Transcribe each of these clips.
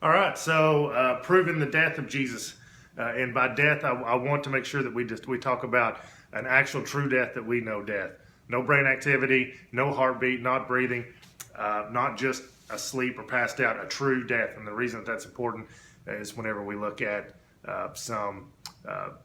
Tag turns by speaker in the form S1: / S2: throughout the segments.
S1: All right, so proving the death of Jesus, and by death, I want to make sure that we talk about an actual true death that we know death. No brain activity, no heartbeat, not breathing, not just asleep or passed out. A true death, and the reason that that's important is whenever we look at some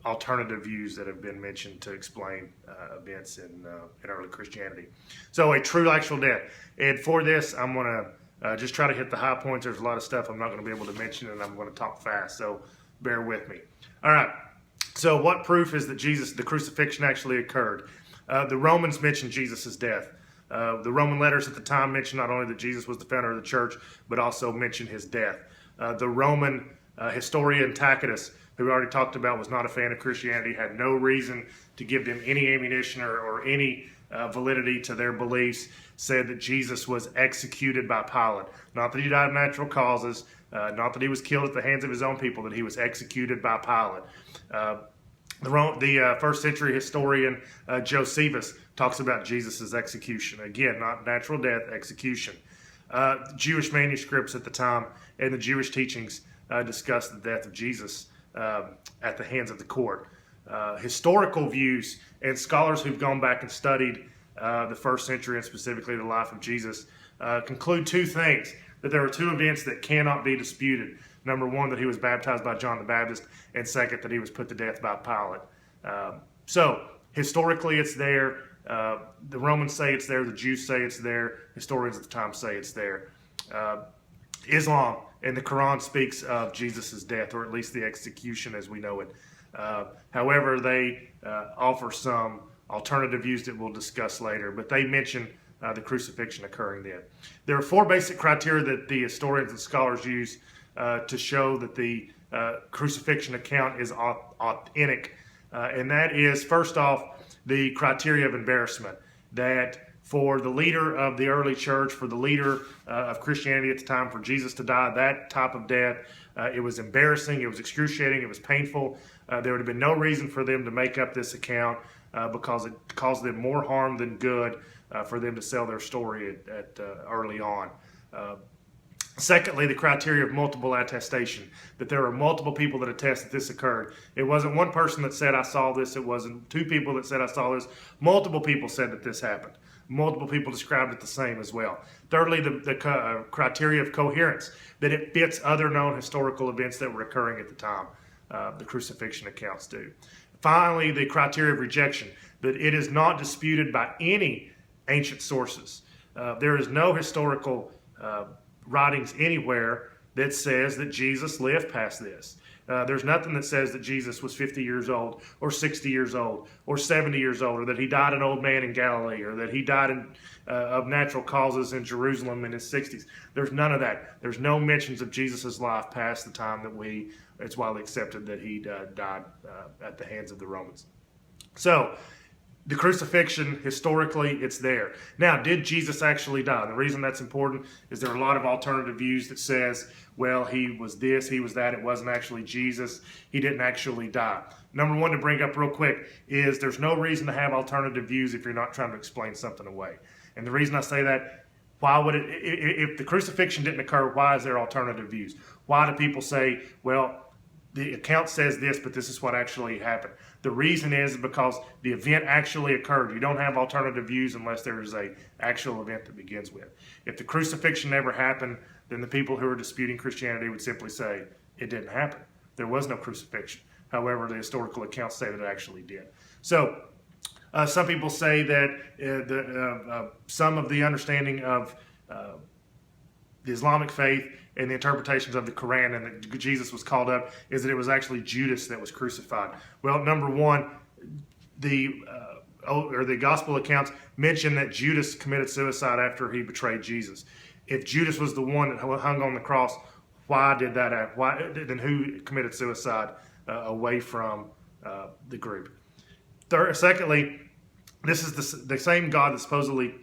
S1: alternative views that have been mentioned to explain events in early Christianity. So a true actual death, and for this, I'm going to just try to hit the high points. There's a lot of stuff I'm not going to be able to mention, and I'm going to talk fast, so bear with me. All right. So what proof is that the crucifixion actually occurred? The Romans mentioned Jesus' death. The Roman letters at the time mentioned not only that Jesus was the founder of the church, but also mentioned his death. The Roman historian Tacitus, who we already talked about, was not a fan of Christianity, had no reason to give them any ammunition or any validity to their beliefs, said that Jesus was executed by Pilate. Not that he died of natural causes, not that he was killed at the hands of his own people, that he was executed by Pilate. The first century historian Josephus talks about Jesus' execution. Again, not natural death, execution. Jewish manuscripts at the time and the Jewish teachings discuss the death of Jesus at the hands of the court. Historical views and scholars who've gone back and studied the first century and specifically the life of Jesus conclude two things: that there are two events that cannot be disputed. Number one, that he was baptized by John the Baptist, and second, that he was put to death by Pilate. So historically it's there. The Romans say it's there. The Jews say it's there. Historians at the time say it's there. Islam and the Quran speaks of Jesus' death, or at least the execution as we know it. However, they offer some alternative views that we'll discuss later, but they mention the crucifixion occurring then. There are four basic criteria that the historians and scholars use to show that the crucifixion account is authentic, and that is, first off, the criteria of embarrassment. That for the leader of the early church, for the leader of Christianity at the time, for Jesus to die that type of death, it was embarrassing, it was excruciating, it was painful. There would have been no reason for them to make up this account because it caused them more harm than good for them to sell their story at early on. Secondly, the criteria of multiple attestation, that there were multiple people that attest that this occurred. It wasn't one person that said, I saw this. It wasn't two people that said, I saw this. Multiple people said that this happened. Multiple people described it the same as well. Thirdly, the criteria of coherence, that it fits other known historical events that were occurring at the time. The crucifixion accounts do. Finally, the criteria of rejection, that it is not disputed by any ancient sources. There is no historical writings anywhere that says that Jesus lived past this. There's nothing that says that Jesus was 50 years old or 60 years old or 70 years old, or that he died an old man in Galilee, or that he died of natural causes in Jerusalem in his 60s. There's none of that. There's no mentions of Jesus' life past the time that it's widely accepted that he died at the hands of the Romans. So, the crucifixion, historically, it's there. Now, did Jesus actually die? The reason that's important is there are a lot of alternative views that says, well, he was this, he was that, it wasn't actually Jesus, he didn't actually die. Number one to bring up real quick is there's no reason to have alternative views if you're not trying to explain something away. And the reason I say that, why would it, if the crucifixion didn't occur, why is there alternative views? Why do people say, well, the account says this, but this is what actually happened? The reason is because the event actually occurred. You don't have alternative views unless there is an actual event that begins with. If the crucifixion never happened, then the people who are disputing Christianity would simply say it didn't happen. There was no crucifixion. However, the historical accounts say that it actually did. So some people say that some of the understanding of the Islamic faith and the interpretations of the Quran and that Jesus was called up is that it was actually Judas that was crucified. Well, number one, the gospel accounts mention that Judas committed suicide after he betrayed Jesus. If Judas was the one that hung on the cross, why did that happen? Then who committed suicide away from the group? Secondly, this is the same God that supposedly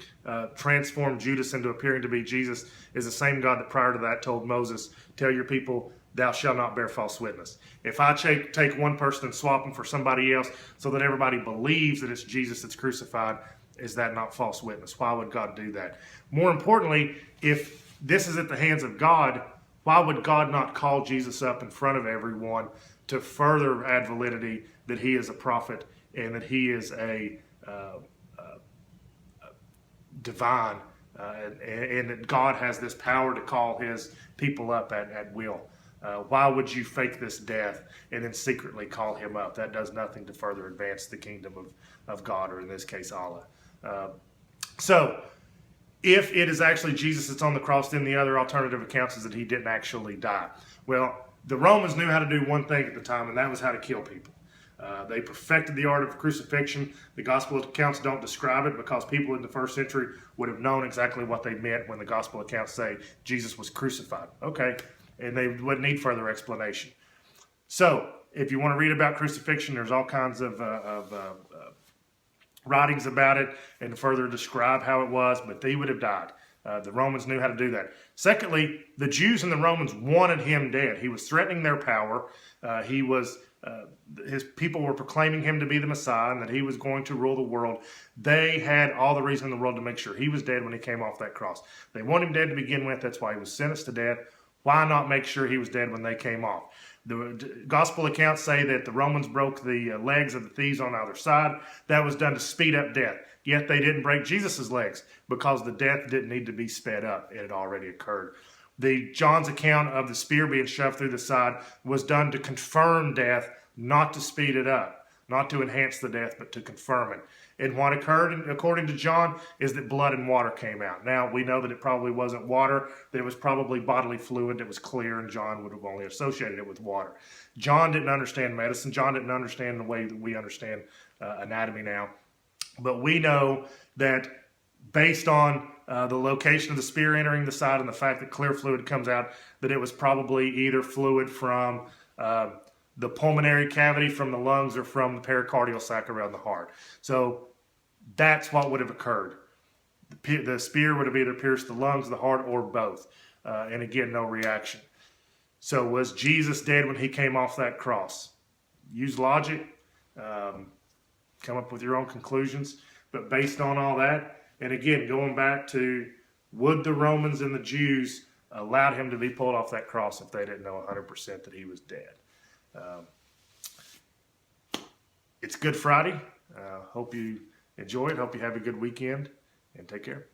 S1: transformed Judas into appearing to be Jesus is the same God that prior to that told Moses, tell your people, thou shalt not bear false witness. If I take one person and swap them for somebody else so that everybody believes that it's Jesus that's crucified, is that not false witness? Why would God do that? More importantly, if this is at the hands of God, why would God not call Jesus up in front of everyone to further add validity that he is a prophet and that he is a divine, and that God has this power to call his people up at will? Why would you fake this death and then secretly call him up? That does nothing to further advance the kingdom of God, or in this case, Allah. So, if it is actually Jesus that's on the cross, then the other alternative accounts is that he didn't actually die. Well, the Romans knew how to do one thing at the time, and that was how to kill people. They perfected the art of crucifixion. The gospel accounts don't describe it because people in the first century would have known exactly what they meant when the gospel accounts say Jesus was crucified. Okay, and they wouldn't need further explanation. So, if you want to read about crucifixion, there's all kinds of writings about it and to further describe how it was, but he would have died. The Romans knew how to do that. Secondly, the Jews and the Romans wanted him dead. He was threatening their power. His people were proclaiming him to be the Messiah and that he was going to rule the world. They had all the reason in the world to make sure he was dead when he came off that cross. They want him dead to begin with. That's why he was sentenced to death. Why not make sure he was dead when they came off? The gospel accounts say that the Romans broke the legs of the thieves on either side. That was done to speed up death. Yet they didn't break Jesus' legs because the death didn't need to be sped up. It had already occurred. John's account of the spear being shoved through the side was done to confirm death, not to speed it up, not to enhance the death, but to confirm it. And what occurred, according to John, is that blood and water came out. Now, we know that it probably wasn't water, that it was probably bodily fluid that was clear, and John would have only associated it with water. John didn't understand medicine. John didn't understand the way that we understand anatomy now. But we know that based on the location of the spear entering the side and the fact that clear fluid comes out, that it was probably either fluid from the pulmonary cavity, from the lungs, or from the pericardial sac around the heart. So that's what would have occurred. The spear would have either pierced the lungs, the heart, or both. And again, no reaction. So was Jesus dead when he came off that cross? Use logic. Come up with your own conclusions. But based on all that, and again, going back to, would the Romans and the Jews allowed him to be pulled off that cross if they didn't know 100% that he was dead? It's Good Friday. Hope you enjoy it. Hope you have a good weekend, and take care.